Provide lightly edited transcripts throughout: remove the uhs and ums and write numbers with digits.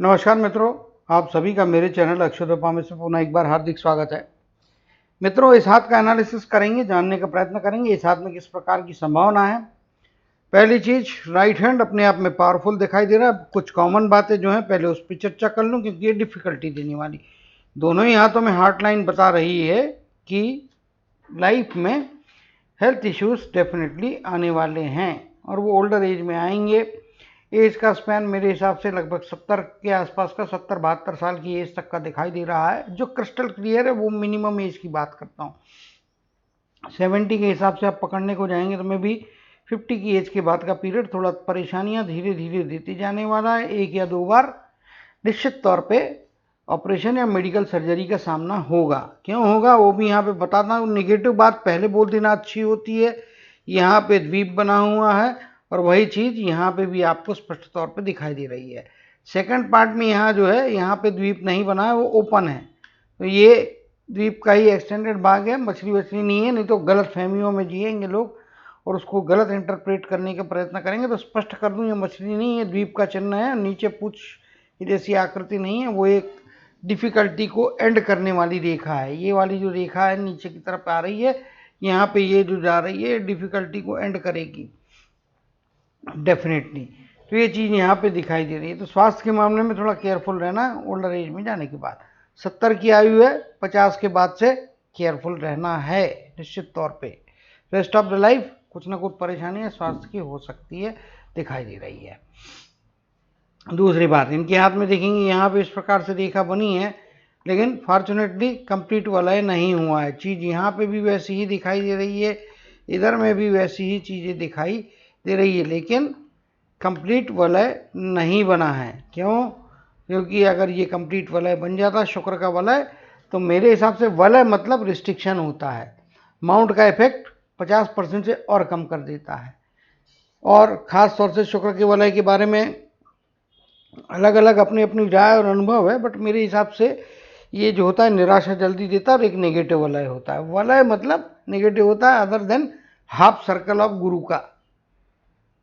नमस्कार मित्रों, आप सभी का मेरे चैनल अक्षयोदय में से पुनः एक बार हार्दिक स्वागत है। मित्रों, इस हाथ का एनालिसिस करेंगे, जानने का प्रयत्न करेंगे इस हाथ में किस प्रकार की संभावना है। पहली चीज, राइट हैंड अपने आप में पावरफुल दिखाई दे रहा है। कुछ कॉमन बातें जो हैं पहले उस पर चर्चा कर लूँ, क्योंकि ये डिफिकल्टी देने वाली। दोनों ही हाथों में हार्ट लाइन बता रही है कि लाइफ में हेल्थ इश्यूज डेफिनेटली आने वाले हैं और वो ओल्डर एज में आएंगे। एज का स्पैन मेरे हिसाब से लगभग 70 के आसपास का, 70-72 साल की एज तक का दिखाई दे रहा है। जो क्रिस्टल क्लियर है वो मिनिमम एज की बात करता हूँ। 70 के हिसाब से आप पकड़ने को जाएंगे तो मैं भी 50 की एज के बाद का पीरियड थोड़ा परेशानियां धीरे धीरे देती जाने वाला है। 1 या 2 बार निश्चित तौर पे ऑपरेशन या मेडिकल सर्जरी का सामना होगा। क्यों होगा वो भी यहाँ पे बताता हूँ। नेगेटिव बात पहले बोल देना अच्छी होती है। यहाँ पे द्वीप बना हुआ है और वही चीज यहाँ पे भी आपको स्पष्ट तौर पे दिखाई दे रही है। सेकंड पार्ट में यहाँ जो है, यहाँ पे द्वीप नहीं बना है, वो ओपन है। तो ये द्वीप का ही एक्सटेंडेड भाग है, मछली वछली नहीं है। नहीं तो गलत फहमियों में जिएंगे लोग और उसको गलत इंटरप्रेट करने का प्रयत्न करेंगे। तो स्पष्ट कर दूं, ये मछली नहीं है, द्वीप का चिन्ह है। नीचे पूछ जैसी आकृति नहीं है, वो एक डिफिकल्टी को एंड करने वाली रेखा है। ये वाली जो रेखा है नीचे की तरफ आ रही है, यहाँ पे ये जो जा रही है डिफिकल्टी को एंड करेगी डेफिनेटली। तो ये चीज यहाँ पे दिखाई दे रही है। तो स्वास्थ्य के मामले में थोड़ा केयरफुल रहना ओल्डर एज में जाने के बाद। 70 की आयु है, 50 के बाद से केयरफुल रहना है निश्चित तौर पे। रेस्ट ऑफ द लाइफ कुछ ना कुछ परेशानियां स्वास्थ्य की हो सकती है, दिखाई दे रही है। दूसरी बात, इनके हाथ में देखेंगे यहाँ पे इस प्रकार से रेखा बनी है, लेकिन फॉर्चुनेटली कंप्लीट वलय नहीं हुआ है। चीज यहाँ पे भी वैसी ही दिखाई दे रही है, इधर में भी वैसी ही चीजें दिखाई दे रही है, लेकिन कंप्लीट वलय नहीं बना है। क्यों? क्योंकि अगर ये कंप्लीट वलय बन जाता शुक्र का वलय, तो मेरे हिसाब से वलय मतलब रिस्ट्रिक्शन होता है। माउंट का इफेक्ट 50% से और कम कर देता है। और खास तौर से शुक्र के वलय के बारे में अलग अलग अपनी अपनी राय और अनुभव है, बट मेरे हिसाब से ये जो होता है निराशा जल्दी देता है और एक नेगेटिव वलय होता है। वलय मतलब नेगेटिव होता है, other than half circle of गुरु का।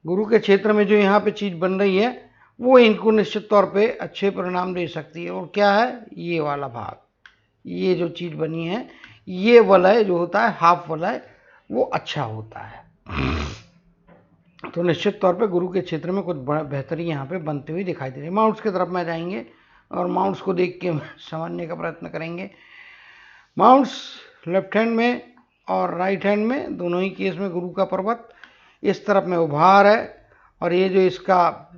गुरु के क्षेत्र में जो यहाँ पे चीज बन रही है वो इनको निश्चित तौर पे अच्छे परिणाम दे सकती है। और क्या है ये वाला भाग, ये जो चीज बनी है, ये वलय जो होता है हाफ वलय, वो अच्छा होता है। तो निश्चित तौर पे गुरु के क्षेत्र में कुछ बेहतरी यहाँ पे बनती हुई दिखाई दे रही है। माउंट्स की तरफ में जाएंगे और माउंट्स को देख के समझने का प्रयत्न करेंगे। माउंट्स लेफ्ट हैंड में और राइट हैंड में, दोनों ही केस में गुरु का पर्वत इस तरफ में उभार है और ये जो इसका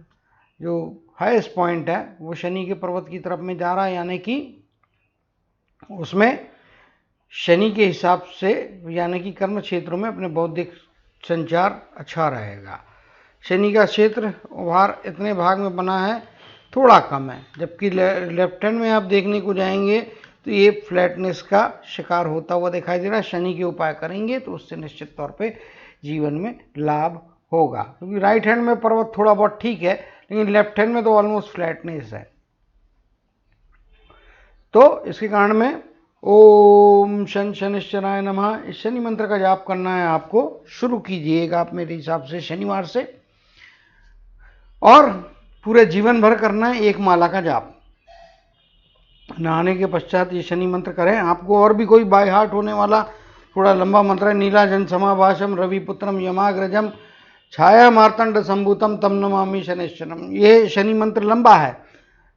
जो हाईएस्ट पॉइंट है वो शनि के पर्वत की तरफ में जा रहा है, यानी कि उसमें शनि के हिसाब से, यानी कि कर्म क्षेत्रों में अपने बौद्धिक संचार अच्छा रहेगा। शनि का क्षेत्र उभार इतने भाग में बना है, थोड़ा कम है। जबकि लेफ्ट हैंड में आप देखने को जाएंगे तो ये फ्लैटनेस का शिकार होता हुआ दिखाई दे रहा है। शनि के उपाय करेंगे तो उससे निश्चित तौर पे जीवन में लाभ होगा। क्योंकि राइट हैंड में पर्वत थोड़ा बहुत ठीक है, लेकिन लेफ्ट हैंड में तो ऑलमोस्ट फ्लैटनेस है। तो इसके कारण में ओम शन शनिश्चराय नमः, इस शनि मंत्र का जाप करना है आपको। शुरू कीजिएगा आप मेरे हिसाब से शनिवार से, और पूरे जीवन भर करना है एक माला का जाप। नहाने के पश्चात ये शनि मंत्र करें। आपको और भी कोई बाय हार्ट होने वाला थोड़ा लंबा मंत्र है, नीलाजन समाभाषम रविपुत्रम यमाग्रजम छाया मार्तंड संभूतम तम नमामि शनिश्चरम। ये शनि मंत्र लंबा है,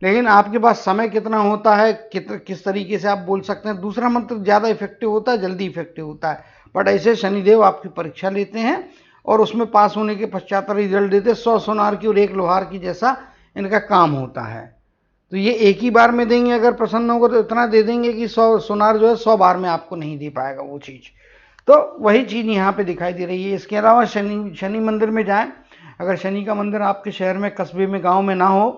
लेकिन आपके पास समय कितना होता है, किस तरीके से आप बोल सकते हैं। दूसरा मंत्र ज़्यादा इफेक्टिव होता है, जल्दी इफेक्टिव होता है, बट ऐसे शनिदेव आपकी परीक्षा लेते हैं और उसमें पास होने के पश्चात रिजल्ट देते। 100 सोनार की और 1 लोहार की जैसा इनका काम होता है। तो ये एक ही बार में देंगे, अगर प्रसन्न होगा तो इतना दे देंगे कि 100 सोनार जो है 100 बार में आपको नहीं दे पाएगा वो चीज़। तो वही चीज़ यहाँ पे दिखाई दे रही है। इसके अलावा शनि मंदिर में जाएं। अगर शनि का मंदिर आपके शहर में, कस्बे में, गाँव में ना हो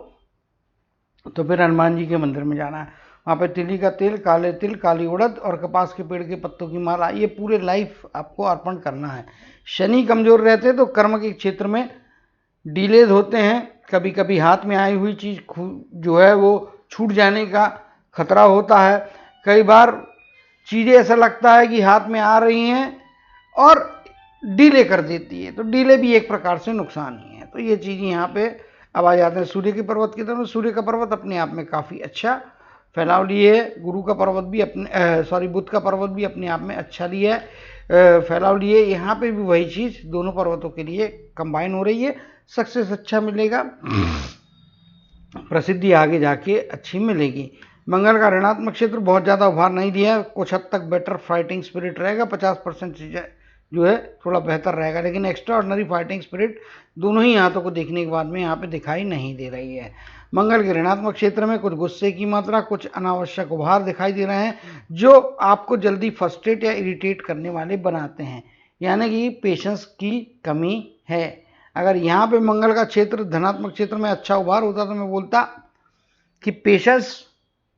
तो फिर हनुमान जी के मंदिर में जाना है। वहाँ पे तिली का तेल, काले तिल, काली उड़द और कपास के पेड़ के पत्तों की माला, ये पूरे लाइफ आपको अर्पण करना है। शनि कमजोर रहते हैं तो कर्म के क्षेत्र में डिलेज होते हैं। कभी कभी हाथ में आई हुई चीज जो है वो छूट जाने का खतरा होता है। कई बार चीजें ऐसा लगता है कि हाथ में आ रही हैं और डिले कर देती है, तो डिले भी एक प्रकार से नुकसान ही है। तो ये चीज यहाँ पे अब आ जाते हैं सूर्य के पर्वत की तरफ। सूर्य का पर्वत अपने आप में काफ़ी अच्छा फैलाव लिए है। गुरु का पर्वत भी अपने बुध का पर्वत भी अपने आप में अच्छा लिए है, फैलाव लिए। यहाँ पे भी वही चीज़ दोनों पर्वतों के लिए कंबाइन हो रही है। सक्सेस अच्छा मिलेगा, प्रसिद्धि आगे जाके अच्छी मिलेगी। मंगल का ऋणात्मक क्षेत्र बहुत ज़्यादा उभार नहीं दिया है, कुछ हद तक बेटर फाइटिंग स्पिरिट रहेगा, 50% चीज़ें जो है थोड़ा बेहतर रहेगा, लेकिन एक्स्ट्रा ऑर्डनरी फाइटिंग स्पिरिट दोनों ही हाथों को देखने के बाद में यहाँ पे दिखाई नहीं दे रही है। मंगल के ऋणात्मक क्षेत्र में कुछ गुस्से की मात्रा, कुछ अनावश्यक उभार दिखाई दे रहे हैं जो आपको जल्दी फ्रस्ट्रेट या इरिटेट करने वाले बनाते हैं, यानी कि पेशेंस की कमी है। अगर यहाँ पे मंगल का क्षेत्र धनात्मक क्षेत्र में अच्छा उभार होता तो मैं बोलता कि पेशेंस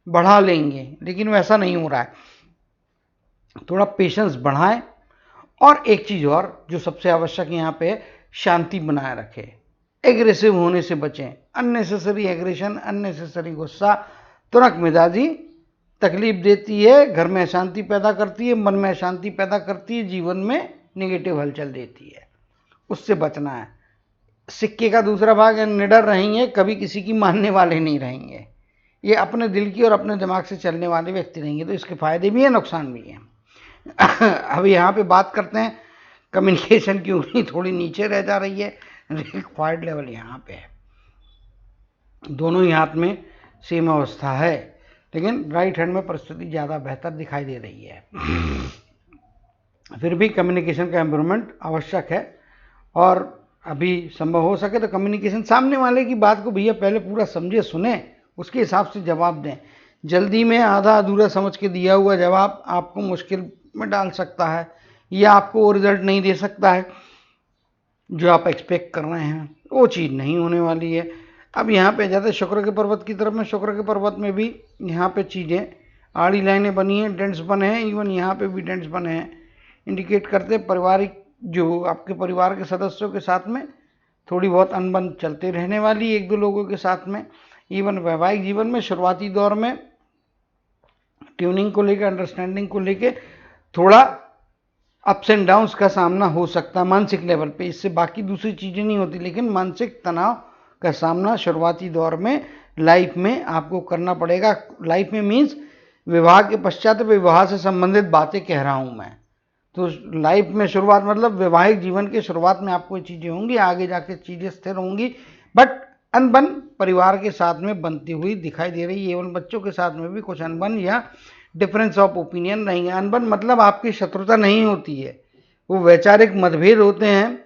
बढ़ा लेंगे, लेकिन वैसा नहीं हो रहा है। थोड़ा पेशेंस बढ़ाएं, और एक चीज और जो सबसे आवश्यक यहाँ पे है, शांति बनाए रखें, एग्रेसिव होने से बचें। अननेसेसरी एग्रेशन, अननेसेसरी गुस्सा तुरंत मिजाजी तकलीफ देती है, घर में अशांति पैदा करती है, मन में अशांति पैदा करती है, जीवन में निगेटिव हलचल देती है, उससे बचना है। सिक्के का दूसरा भाग है, निडर रहेंगे, कभी किसी की मानने वाले नहीं रहेंगे, ये अपने दिल की और अपने दिमाग से चलने वाले व्यक्ति रहेंगे। तो इसके फायदे भी हैं, नुकसान भी हैं। अब यहाँ पे बात करते हैं कम्युनिकेशन की उंगली थोड़ी नीचे रह जा रही है, रिक्वायर्ड लेवल यहाँ पे है। दोनों ही हाथ में सेम अवस्था है, लेकिन राइट हैंड में परिस्थिति ज़्यादा बेहतर दिखाई दे रही है। फिर भी कम्युनिकेशन का इम्प्रूवमेंट आवश्यक है, और अभी संभव हो सके तो कम्युनिकेशन, सामने वाले की बात को भैया पहले पूरा समझे, सुने, उसके हिसाब से जवाब दें। जल्दी में आधा अधूरा समझ के दिया हुआ जवाब आपको मुश्किल में डाल सकता है, या आपको वो रिजल्ट नहीं दे सकता है जो आप एक्सपेक्ट कर रहे हैं, वो चीज़ नहीं होने वाली है। अब यहाँ पे जाते शुक्र के पर्वत की तरफ में। शुक्र के पर्वत में भी यहाँ पे चीज़ें आड़ी लाइनें बनी हैं, डेंट्स बने हैं, इवन यहाँ पे भी डेंट्स बने हैं, इंडिकेट करते पारिवारिक जो आपके परिवार के सदस्यों के साथ में थोड़ी बहुत अनबन चलते रहने वाली, एक दो लोगों के साथ में। इवन वैवाहिक जीवन में शुरुआती दौर में ट्यूनिंग को लेकर, अंडरस्टैंडिंग को लेकर थोड़ा अप्स एंड डाउन्स का सामना हो सकता है मानसिक लेवल पे, इससे बाकी दूसरी चीज़ें नहीं होती, लेकिन मानसिक तनाव का सामना शुरुआती दौर में लाइफ में आपको करना पड़ेगा। लाइफ में मीन्स विवाह के पश्चात, विवाह से संबंधित बातें कह रहा हूँ मैं। तो लाइफ में शुरुआत मतलब वैवाहिक जीवन के शुरुआत में आपको ये चीज़ें होंगी, आगे जाके चीज़ें स्थिर होंगी, बट अनबन परिवार के साथ में बनती हुई दिखाई दे रही है। एवं बच्चों के साथ में भी कुछ अनबन या डिफरेंस ऑफ ओपिनियन रहेंगे। अनबन मतलब आपकी शत्रुता नहीं होती है, वो वैचारिक मतभेद होते हैं,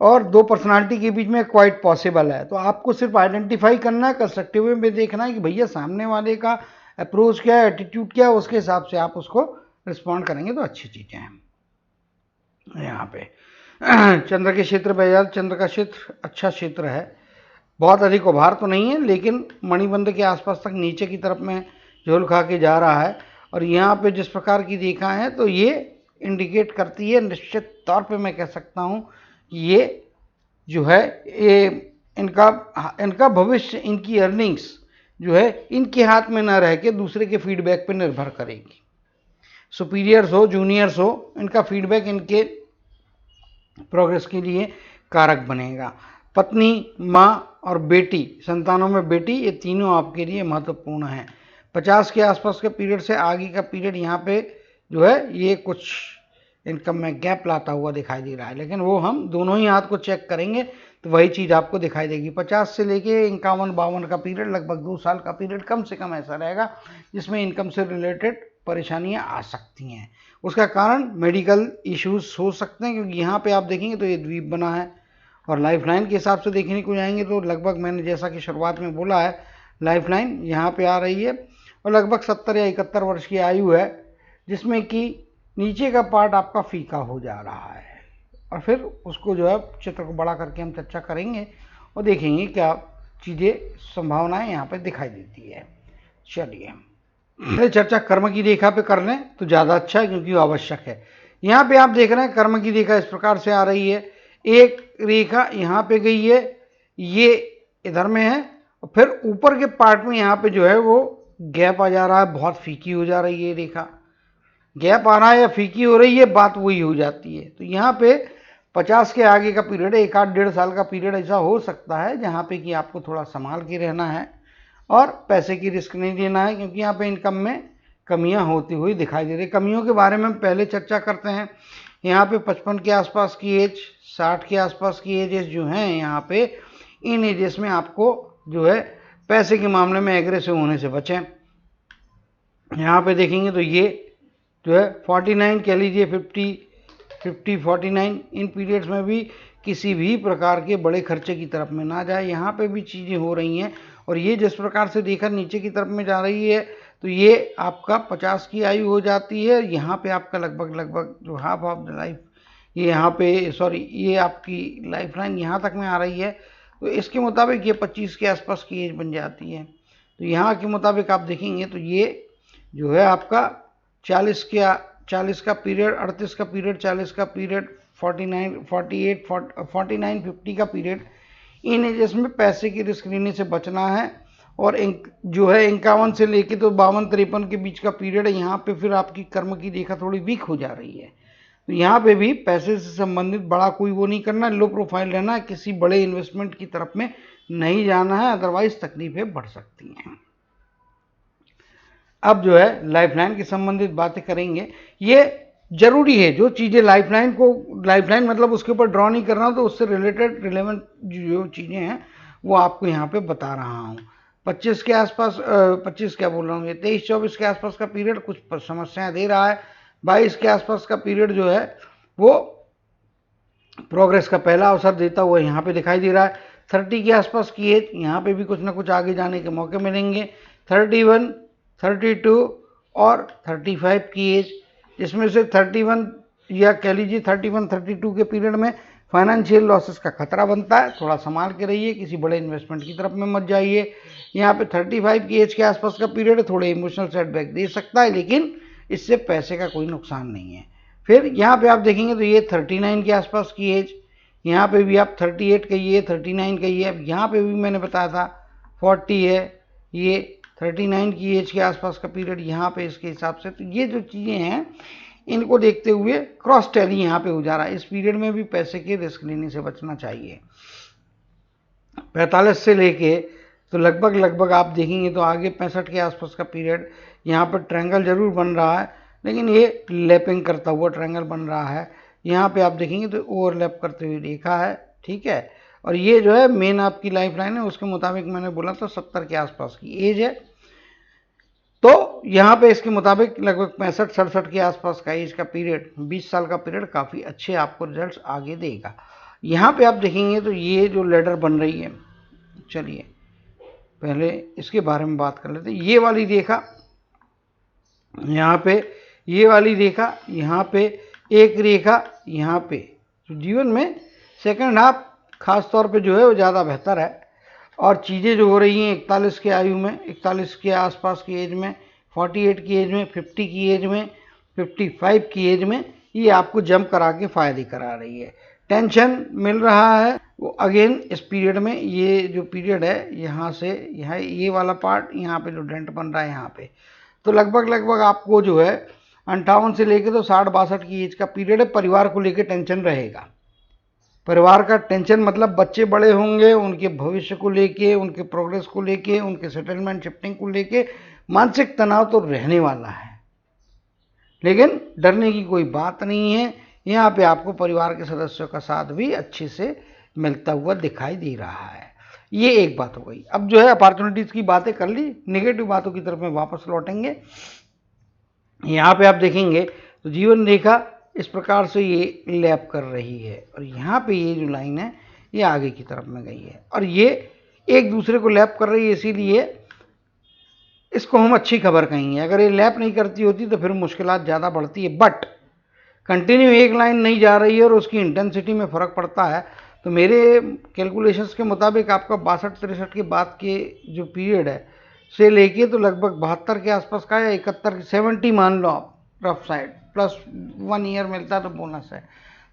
और दो पर्सनालिटी के बीच में क्वाइट पॉसिबल है। तो आपको सिर्फ आइडेंटिफाई करना है, कंस्ट्रक्टिव वे में देखना है कि भैया सामने वाले का अप्रोच क्या है, एटीट्यूड क्या है, उसके हिसाब से आप उसको रिस्पॉन्ड करेंगे तो अच्छी चीज़ें हैं। यहाँ पे चंद्र के क्षेत्र पे, चंद्र का क्षेत्र अच्छा क्षेत्र है, बहुत अधिक उभार तो नहीं है, लेकिन मणिबंध के आसपास तक नीचे की तरफ में झोल खा के जा रहा है। और यहाँ पे जिस प्रकार की देखा है तो ये इंडिकेट करती है, निश्चित तौर पे मैं कह सकता हूँ कि ये जो है ये इनका भविष्य, इनकी अर्निंग्स जो है इनके हाथ में ना रह के दूसरे के फीडबैक पे निर्भर करेगी। सुपीरियर्स हो, जूनियर्स हो, इनका फीडबैक इनके प्रोग्रेस के लिए कारक बनेगा। पत्नी, माँ और बेटी, संतानों में बेटी, ये तीनों आपके लिए महत्वपूर्ण है। 50 के आसपास के पीरियड से आगे का पीरियड यहाँ पे जो है ये कुछ इनकम में गैप लाता हुआ दिखाई दे रहा है, लेकिन वो हम दोनों ही हाथ को चेक करेंगे तो वही चीज़ आपको दिखाई देगी। 50 से लेके 51-52 का पीरियड, लगभग 2 साल का पीरियड कम से कम ऐसा रहेगा जिसमें इनकम से रिलेटेड परेशानियां आ सकती हैं। उसका कारण मेडिकल इश्यूज हो सकते हैं, क्योंकि यहाँ पे आप देखेंगे तो ये द्वीप बना है, और लाइफ लाइन के हिसाब से देखने को जाएंगे तो लगभग मैंने जैसा कि शुरुआत में बोला है, लाइफ लाइन यहाँ पे आ रही है, और लगभग 70 या 71 वर्ष की आयु है, जिसमें कि नीचे का पार्ट आपका फीका हो जा रहा है। और फिर उसको जो है चित्र को बड़ा करके हम चर्चा करेंगे और देखेंगे क्या चीज़ें, संभावनाएं यहाँ पे दिखाई देती है। चलिए पहले चर्चा कर्म की रेखा पे कर लें तो ज़्यादा अच्छा है, क्योंकि वो आवश्यक है। यहाँ पे आप देख रहे हैं कर्म की रेखा इस प्रकार से आ रही है, एक रेखा यहाँ पे गई है, ये इधर में है, और फिर ऊपर के पार्ट में यहाँ पे जो है वो गैप आ जा रहा है, बहुत फीकी हो जा रही है रेखा। गैप आ रहा है या फीकी हो रही है, बात वही हो जाती है। तो यहाँ पे 50 के आगे का पीरियड है, 1-1.5 साल का पीरियड ऐसा हो सकता है जहाँ पे कि आपको थोड़ा संभाल के रहना है और पैसे की रिस्क नहीं लेना है, क्योंकि यहाँ पे इनकम में कमियां होती हुई दिखाई दे रही। कमियों के बारे में हम पहले चर्चा करते हैं। यहाँ पे 55 के आसपास की एज, 60 के आसपास की एजेस जो हैं यहाँ पे, इन एजेस में आपको जो है पैसे के मामले में एग्रेसिव होने से बचें। यहाँ पे देखेंगे तो ये जो है 49 कह लीजिए, 50, 49, इन पीरियड्स में भी किसी भी प्रकार के बड़े खर्चे की तरफ में ना जाए। यहाँ पे भी चीज़ें हो रही हैं और ये जिस प्रकार से देखकर नीचे की तरफ में जा रही है तो ये आपका 50 की आयु हो जाती है। यहाँ पे आपका लगभग जो हाफ ऑफ द लाइफ, ये यहाँ पे सॉरी, ये आपकी लाइफ लाइन यहाँ तक में आ रही है, तो इसके मुताबिक ये 25 के आसपास की एज बन जाती है। तो यहाँ के मुताबिक आप देखेंगे तो ये जो है आपका 40 का पीरियड, 38 का पीरियड, 40 का पीरियड, 49, 48, 49, 50 का पीरियड, इन एजेस में पैसे की रिस्क लेने से बचना है। और जो है 51 से लेके तो 52-53 के बीच का पीरियड है, यहाँ पे फिर आपकी कर्म की रेखा थोड़ी वीक हो जा रही है। तो यहाँ पे भी पैसे से संबंधित बड़ा कोई वो नहीं करना, लो प्रोफाइल रहना है, किसी बड़े इन्वेस्टमेंट की तरफ में नहीं जाना है, अदरवाइज तकलीफें बढ़ सकती हैं। अब जो है लाइफलाइन के संबंधित बातें करेंगे। ये जरूरी है, जो चीज़ें लाइफलाइन मतलब उसके ऊपर ड्रॉ नहीं करना, तो उससे रिलेटेड रिलेवेंट जो चीज़ें हैं वो आपको यहाँ पे बता रहा हूँ। 25 के आसपास 25 क्या बोल रहा हूँ, 23-24 के आसपास का पीरियड कुछ समस्याएं दे रहा है। 22 के आसपास का पीरियड जो है वो प्रोग्रेस का पहला अवसर देता हुआ यहाँ पे दिखाई दे रहा है। 30 के आसपास की एज, यहाँ पे भी कुछ ना कुछ आगे जाने के मौके मिलेंगे। 31, 32 और 35 की एज, जिसमें से 31 या कह लीजिए 31-32 के पीरियड में फाइनेंशियल लॉसेस का खतरा बनता है, थोड़ा संभाल के रहिए, किसी बड़े इन्वेस्टमेंट की तरफ में मत जाइए। यहाँ पे 35 की एज के आसपास का पीरियड थोड़े इमोशनल सेटबैक दे सकता है, लेकिन इससे पैसे का कोई नुकसान नहीं है। फिर यहाँ पे आप देखेंगे तो ये 39 के आसपास की एज, यहाँ पे भी आप 38 कहिए, 39 कहिए, अब यहाँ पे भी मैंने बताया था 40 है, ये 39 की एज के आसपास का पीरियड यहाँ पे इसके हिसाब से। तो ये जो चीज़ें हैं इनको देखते हुए क्रॉस टैली यहाँ पे हो जा रहा है। इस पीरियड में भी पैसे के रिस्क लेने से बचना चाहिए। 45 से लेके तो लगभग आप देखेंगे तो आगे 65 के आसपास का पीरियड, यहाँ पर ट्रायंगल जरूर बन रहा है, लेकिन ये लैपिंग करता हुआ ट्रायंगल बन रहा है। यहाँ पे आप देखेंगे तो ओवरलैप करते हुए रेखा है, ठीक है। और ये जो है मेन आपकी लाइफ लाइन है, उसके मुताबिक मैंने बोला था 70 के आसपास की एज है। तो यहाँ पे इसके मुताबिक लगभग 65-67 के आसपास का एज का पीरियड, 20 साल का पीरियड काफ़ी अच्छे आपको रिजल्ट्स आगे देगा। यहाँ पे आप देखेंगे तो ये जो लेडर बन रही है, चलिए पहले इसके बारे में बात कर लेते हैं। ये वाली रेखा, यहाँ पे ये वाली रेखा, यहाँ पे एक रेखा, यहाँ पे तो जीवन में सेकंड हाफ खास तौर पे जो है वो ज़्यादा बेहतर है। और चीज़ें जो हो रही हैं 41 के आयु में, 41 के आसपास की एज में, 48 की एज में, 50 की एज में, 55 की एज में, ये आपको जंप करा के फ़ायदे करा रही है। टेंशन मिल रहा है वो अगेन इस पीरियड में, ये जो पीरियड है यहाँ से यहाँ ये वाला पार्ट, यहाँ पे जो डेंट बन रहा है यहाँ पे, तो लगभग आपको जो है 58 से लेके तो 60-62 की एज का पीरियड है। परिवार को लेके टेंशन रहेगा। परिवार का टेंशन मतलब बच्चे बड़े होंगे, उनके भविष्य को लेके, उनके प्रोग्रेस को लेके, उनके सेटलमेंट शिफ्टिंग को लेके मानसिक तनाव तो रहने वाला है, लेकिन डरने की कोई बात नहीं है। यहाँ पे आपको परिवार के सदस्यों का साथ भी अच्छे से मिलता हुआ दिखाई दे रहा है। ये एक बात हो गई। अब जो है अपॉर्चुनिटीज़ की बातें कर ली, नेगेटिव बातों की तरफ में वापस लौटेंगे। यहाँ पे आप देखेंगे तो जीवन रेखा इस प्रकार से ये लैप कर रही है और यहाँ पे ये जो लाइन है ये आगे की तरफ में गई है और ये एक दूसरे को लैप कर रही है, इसीलिए इसको हम अच्छी खबर कहेंगे। अगर ये लैप नहीं करती होती तो फिर मुश्किलात ज़्यादा बढ़ती है, बट कंटिन्यू एक लाइन नहीं जा रही है और उसकी इंटेंसिटी में फ़र्क पड़ता है। तो मेरे कैलकुलेशंस के मुताबिक आपका 62-63 के बाद के जो पीरियड है से लेके तो लगभग 72 के आसपास का या 71, 70 मान लो आप, रफ साइड, प्लस 1 ईयर मिलता है तो बोनस है।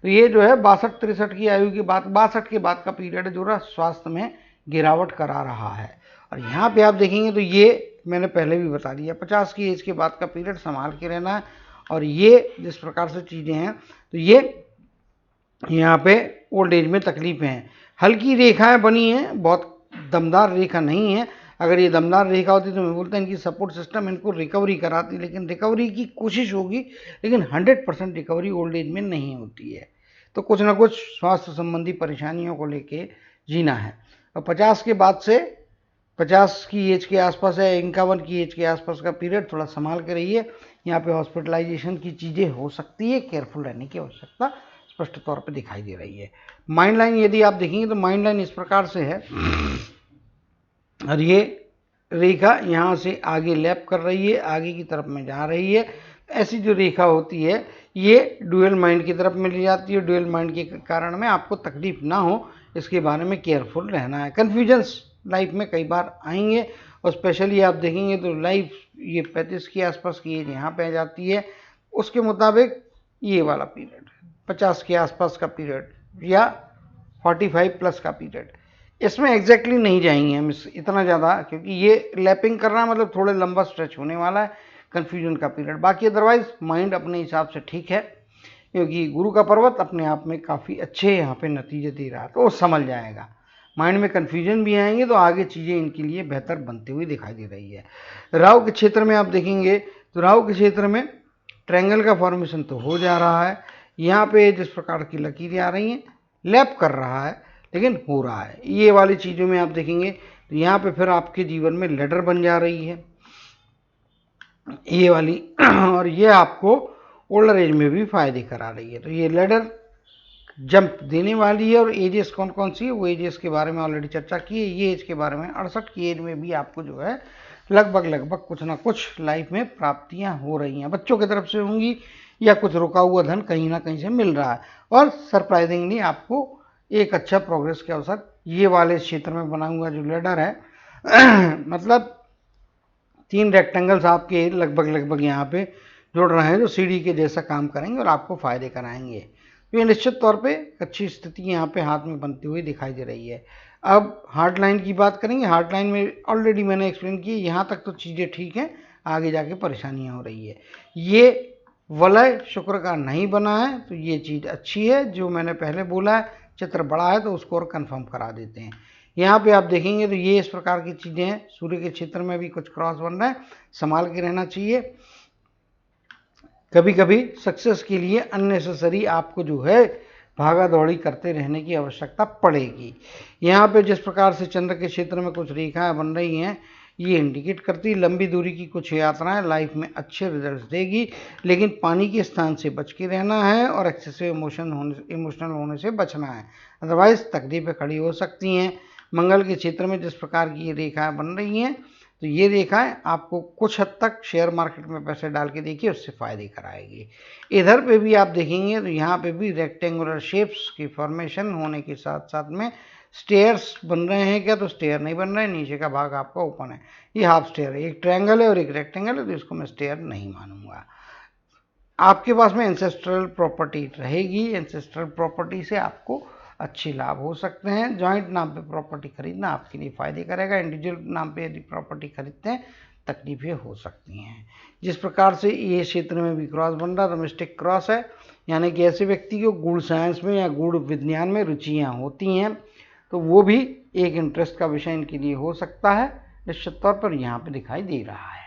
तो ये जो है 62-63 की आयु के बाद, 62 के बाद का पीरियड जो रहा स्वास्थ्य में गिरावट करा रहा है। और यहाँ पे आप देखेंगे तो ये मैंने पहले भी बता दिया, 50 की एज के बाद का पीरियड संभाल के रहना है। और ये जिस प्रकार से चीज़ें हैं तो ये यहाँ पे ओल्ड एज में तकलीफें हैं। हल्की रेखाएं बनी हैं, बहुत दमदार रेखा नहीं है। अगर ये दमदार रेखा होती तो मैं बोलता इनकी सपोर्ट सिस्टम इनको रिकवरी कराती, लेकिन रिकवरी की कोशिश होगी, लेकिन 100% रिकवरी ओल्ड एज में नहीं होती है। तो कुछ ना कुछ स्वास्थ्य संबंधी परेशानियों को लेके जीना है। और 50 के बाद से 50 की एज के आसपास है, 51 की एज के आसपास का पीरियड थोड़ा संभाल के रहिए। यहाँ पे हॉस्पिटलाइजेशन की चीज़ें हो सकती है, केयरफुल रहने की आवश्यकता स्पष्ट तौर पे दिखाई दे रही है। माइंड लाइन यदि आप देखेंगे तो माइंड लाइन इस प्रकार से है, और ये रेखा यहाँ से आगे लैप कर रही है, आगे की तरफ में जा रही है। ऐसी जो रेखा होती है ये डुअल माइंड की तरफ में ले जाती है। डुअल माइंड के कारण में आपको तकलीफ ना हो, इसके बारे में केयरफुल रहना है। कन्फ्यूजन्स लाइफ में कई बार आएंगे, और स्पेशली आप देखेंगे तो लाइफ ये 35 के आसपास की एज यहाँ पे आ जाती है। उसके मुताबिक ये वाला पीरियड 50 के आसपास का पीरियड या 45 प्लस का पीरियड, इसमें एग्जैक्टली नहीं जाएंगे हम इतना ज़्यादा, क्योंकि ये लैपिंग कर रहा है, मतलब थोड़े लंबा स्ट्रेच होने वाला है कन्फ्यूजन का पीरियड। बाकी अदरवाइज माइंड अपने हिसाब से ठीक है, क्योंकि गुरु का पर्वत अपने आप में काफ़ी अच्छे यहाँ पे नतीजे दे रहा है, तो वो संभल जाएगा। माइंड में कन्फ्यूजन भी आएंगे तो आगे चीज़ें इनके लिए बेहतर बनती हुई दिखाई दे रही है। राहु के क्षेत्र में आप देखेंगे तो राहु के क्षेत्र में ट्रायंगल का फॉर्मेशन तो हो जा रहा है। यहाँ पे जिस प्रकार की लकीरें आ रही हैं, लैप कर रहा है, लेकिन हो रहा है। ये वाली चीज़ों में आप देखेंगे तो यहाँ पे फिर आपके जीवन में लैडर बन जा रही है ये वाली, और ये आपको ओल्डर एज में भी फायदे करा रही है। तो ये लैडर जंप देने वाली है। और एजेस कौन कौन सी है वो एजेस के बारे में ऑलरेडी चर्चा की है। ये एज के बारे में 68 की एज में भी आपको जो है लगभग कुछ ना कुछ लाइफ में प्राप्तियां हो रही हैं, बच्चों की तरफ से होंगी या कुछ रुका हुआ धन कहीं ना कहीं से मिल रहा है। और सरप्राइजिंगली आपको एक अच्छा प्रोग्रेस के अवसर ये वाले क्षेत्र में बना हुआ जो लैडर है मतलब 3 रेक्टेंगल्स आपके लगभग यहाँ पे जुड़ रहे हैं, जो सीढ़ी के जैसा काम करेंगे और आपको फायदे कराएंगे। तो ये निश्चित तौर पे अच्छी स्थिति यहाँ पे हाथ में बनती हुई दिखाई दे रही है। अब हार्ड लाइन की बात करेंगे। हार्ड लाइन में ऑलरेडी मैंने एक्सप्लेन की, यहाँ तक तो चीज़ें ठीक हैं, आगे जाके परेशानियाँ हो रही है। ये वलय शुक्र का नहीं बना है, तो ये चीज़ अच्छी है। जो मैंने पहले बोला है, चित्र बड़ा है तो उसको और कन्फर्म करा देते हैं। यहाँ पे आप देखेंगे तो ये इस प्रकार की चीज़ें हैं। सूर्य के क्षेत्र में भी कुछ क्रॉस बन रहा है, संभाल के रहना चाहिए। कभी कभी सक्सेस के लिए अननेसेसरी आपको जो है भागा दौड़ी करते रहने की आवश्यकता पड़ेगी। यहाँ पे जिस प्रकार से चंद्र के क्षेत्र में कुछ रेखाएं बन रही हैं, ये इंडिकेट करती है लंबी दूरी की कुछ यात्राएं लाइफ में अच्छे रिजल्ट्स देगी, लेकिन पानी के स्थान से बच के रहना है और एक्सेसिव इमोशनल होने से बचना है, अदरवाइज तकलीफें खड़ी हो सकती हैं। मंगल के क्षेत्र में जिस प्रकार की ये रेखाएं बन रही हैं, तो ये रेखाएं आपको कुछ हद तक शेयर मार्केट में पैसे डाल के देखिए, उससे फायदे कराएगी। इधर पे भी आप देखेंगे तो यहाँ पे भी रेक्टेंगुलर शेप्स की फॉर्मेशन होने के साथ साथ में स्टेयर्स बन रहे हैं। क्या? तो स्टेयर नहीं बन रहे हैं, नीचे का भाग आपका ओपन है। ये हाफ स्टेयर है, एक ट्रायंगल है और एक रेक्टेंगल है, तो इसको मैं स्टेयर नहीं मानूंगा। आपके पास में एंसेस्ट्रल प्रॉपर्टी रहेगी, एंसेस्ट्रल प्रॉपर्टी से आपको अच्छे लाभ हो सकते हैं। जॉइंट नाम पे प्रॉपर्टी खरीदना आपके लिए फायदे करेगा। इंडिविजुअल नाम पे यदि प्रॉपर्टी खरीदते हैं तकलीफें हो सकती हैं। जिस प्रकार से ये क्षेत्र में भी क्रॉस बन रहा है, डोमेस्टिक क्रॉस है, यानी कि ऐसे व्यक्ति को गूढ़ साइंस में या गूढ़ विज्ञान में रुचियाँ होती हैं, तो वो भी एक इंटरेस्ट का विषय इनके लिए हो सकता है, निश्चित तौर पर यहाँ पे दिखाई दे रहा है।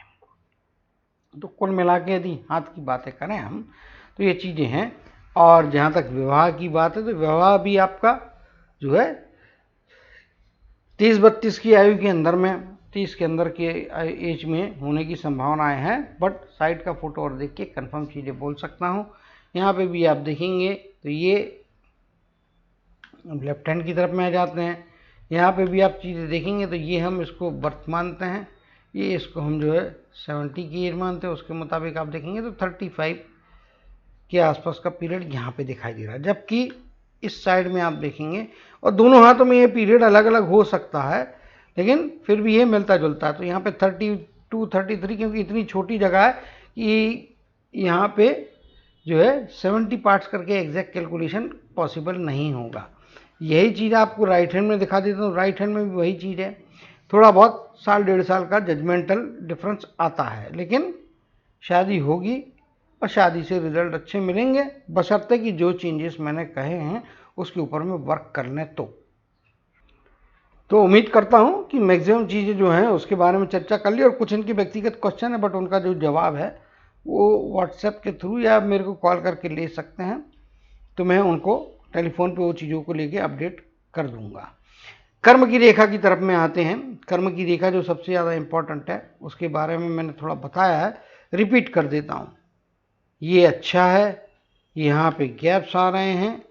तो कुल मिला के यदि हाथ की बातें करें हम, तो ये चीज़ें हैं। और जहाँ तक विवाह की बात है, तो विवाह भी आपका जो है 30-32 की आयु के अंदर में, 30 के अंदर के एज में होने की संभावनाएं हैं, बट साइड का फोटो और देख के कंफर्म चीज़ें बोल सकता हूँ। यहाँ पे भी आप देखेंगे तो ये लेफ्ट हैंड की तरफ में आ जाते हैं। यहाँ पे भी आप चीज़ें देखेंगे तो ये हम इसको बर्थ मानते हैं, ये इसको हम जो है 70 की एज मानते हैं। उसके मुताबिक आप देखेंगे तो 35 के आसपास का पीरियड यहाँ पे दिखाई दे रहा है। जबकि इस साइड में आप देखेंगे, और दोनों हाथों में ये पीरियड अलग अलग हो सकता है, लेकिन फिर भी ये मिलता जुलता है। तो यहाँ पे 32, 33, क्योंकि इतनी छोटी जगह है कि यहाँ पे जो है 70 पार्ट्स करके एग्जैक्ट कैलकुलेशन पॉसिबल नहीं होगा। यही चीज़ आपको राइट हैंड में दिखा देता हूँ। राइट हैंड में भी वही चीज़ है, थोड़ा बहुत साल 1.5 साल का जजमेंटल डिफरेंस आता है, लेकिन शादी होगी और शादी से रिजल्ट अच्छे मिलेंगे, बशर्ते कि जो चेंजेस मैंने कहे हैं उसके ऊपर में वर्क कर लें तो उम्मीद करता हूं कि मैक्सिमम चीज़ें जो हैं उसके बारे में चर्चा कर ली। और कुछ इनके व्यक्तिगत क्वेश्चन है, बट उनका जो जवाब है वो व्हाट्सएप के थ्रू या मेरे को कॉल करके ले सकते हैं, तो मैं उनको टेलीफोन पे वो चीज़ों को लेके अपडेट कर दूंगा। कर्म की रेखा की तरफ में आते हैं। कर्म की रेखा जो सबसे ज़्यादा इम्पोर्टेंट है उसके बारे में मैंने थोड़ा बताया है, रिपीट कर देता हूँ। ये अच्छा है, यहाँ पे गैप्स आ रहे हैं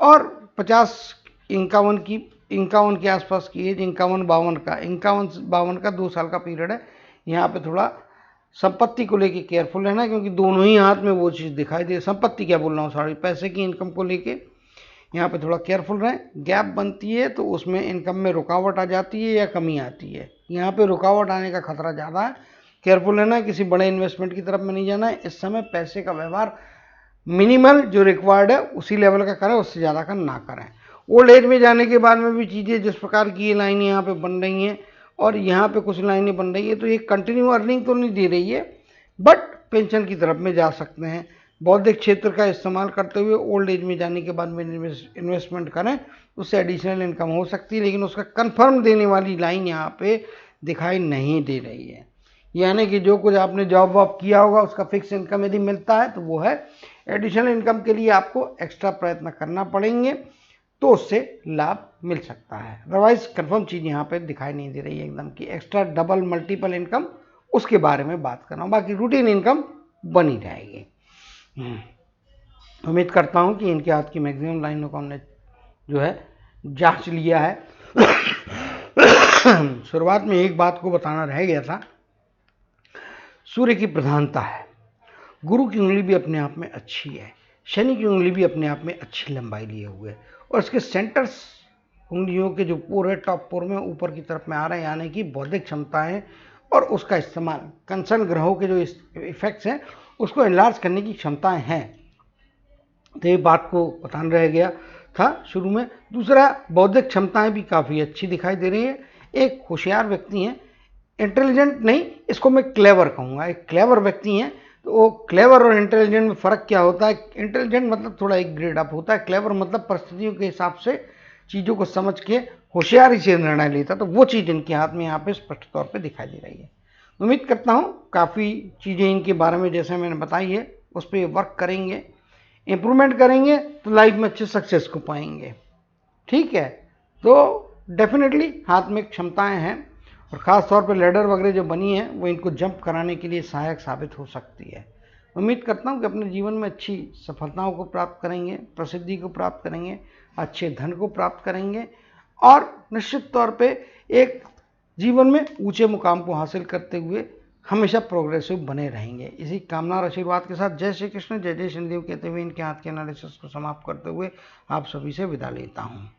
और 51 के आसपास की एज, 51-52 का 2 साल का पीरियड है। यहाँ पे थोड़ा संपत्ति को लेके केयरफुल रहना, क्योंकि दोनों ही हाथ में वो चीज़ दिखाई दे, संपत्ति क्या बोल रहा हूँ सॉरी, पैसे की इनकम को लेके यहाँ पे थोड़ा केयरफुल रहें। गैप बनती है तो उसमें इनकम में रुकावट आ जाती है या कमी आती है, यहाँ पे रुकावट आने का खतरा ज़्यादा है। केयरफुल रहना है, किसी बड़े इन्वेस्टमेंट की तरफ में नहीं जाना है। इस समय पैसे का व्यवहार मिनिमल जो रिक्वायर्ड है उसी लेवल का करें, उससे ज़्यादा का ना करें। ओल्ड एज में जाने के बाद में भी चीज़ें जिस प्रकार की ये लाइनें यहाँ पे बन रही हैं और यहाँ पे कुछ लाइनें बन रही है, तो ये कंटिन्यू अर्निंग तो नहीं दे रही है, बट पेंशन की तरफ में जा सकते हैं। बौद्धिक क्षेत्र का इस्तेमाल करते हुए ओल्ड एज में जाने के बाद में इन्वेस्टमेंट करें, उससे एडिशनल इनकम हो सकती है, लेकिन उसका कंफर्म देने वाली लाइन यहाँ पे दिखाई नहीं दे रही है। यानी कि जो कुछ आपने जॉब वॉब किया होगा उसका फिक्स इनकम यदि मिलता है तो वो है। एडिशनल इनकम के लिए आपको एक्स्ट्रा प्रयत्न करना पड़ेंगे, तो उससे लाभ मिल सकता है। अदरवाइज कंफर्म चीज़ यहाँ पे दिखाई नहीं दे रही है एकदम कि एक्स्ट्रा डबल मल्टीपल इनकम, उसके बारे में बात कर रहा हूँ। बाकी रूटीन इनकम बनी रहेगी। उम्मीद करता हूँ कि इनके हाथ की मैक्सिमम लाइनों को हमने जो है जांच लिया है। शुरुआत में एक बात को बताना रह गया था, सूर्य की प्रधानता है, गुरु की उंगली भी अपने आप में अच्छी है, शनि की उंगली भी अपने आप में अच्छी लंबाई लिए हुए है, और इसके सेंटर्स उंगलियों के जो पोर है टॉप पोर में ऊपर की तरफ में आ रहे हैं, यानी कि बौद्धिक क्षमताएं और उसका इस्तेमाल, कंसर्न ग्रहों के जो इफेक्ट्स हैं उसको एनलार्ज करने की क्षमताएं हैं। तो ये बात को बताना रह गया था शुरू में। दूसरा, बौद्धिक क्षमताएं भी काफ़ी अच्छी दिखाई दे रही है। एक होशियार व्यक्ति हैं, इंटेलिजेंट नहीं, इसको मैं क्लेवर कहूँगा। एक क्लेवर व्यक्ति हैं, तो वो क्लेवर और इंटेलिजेंट में फ़र्क क्या होता है? इंटेलिजेंट मतलब थोड़ा एक ग्रेड अप होता है, क्लेवर मतलब परिस्थितियों के हिसाब से चीज़ों को समझ के होशियारी से निर्णय लेता, तो वो चीज़ इनके हाथ में यहाँ पे स्पष्ट तौर पे दिखाई दे रही है। उम्मीद करता हूँ काफ़ी चीज़ें इनके बारे में जैसे मैंने बताई है उस पर वर्क करेंगे, इम्प्रूवमेंट करेंगे तो लाइफ में अच्छे सक्सेस को पाएंगे। ठीक है, तो डेफिनेटली हाथ में क्षमताएं हैं, और ख़ास तौर पे लैडर वगैरह जो बनी है वो इनको जंप कराने के लिए सहायक साबित हो सकती है। उम्मीद करता हूँ कि अपने जीवन में अच्छी सफलताओं को प्राप्त करेंगे, प्रसिद्धि को प्राप्त करेंगे, अच्छे धन को प्राप्त करेंगे, और निश्चित तौर पे एक जीवन में ऊंचे मुकाम को हासिल करते हुए हमेशा प्रोग्रेसिव बने रहेंगे। इसी कामना और आशीर्वाद के साथ जय श्री कृष्ण, जय जय शनिदेव कहते हुए इनके हाथ के एनालिसिस को समाप्त करते हुए आप सभी से विदा लेता हूँ।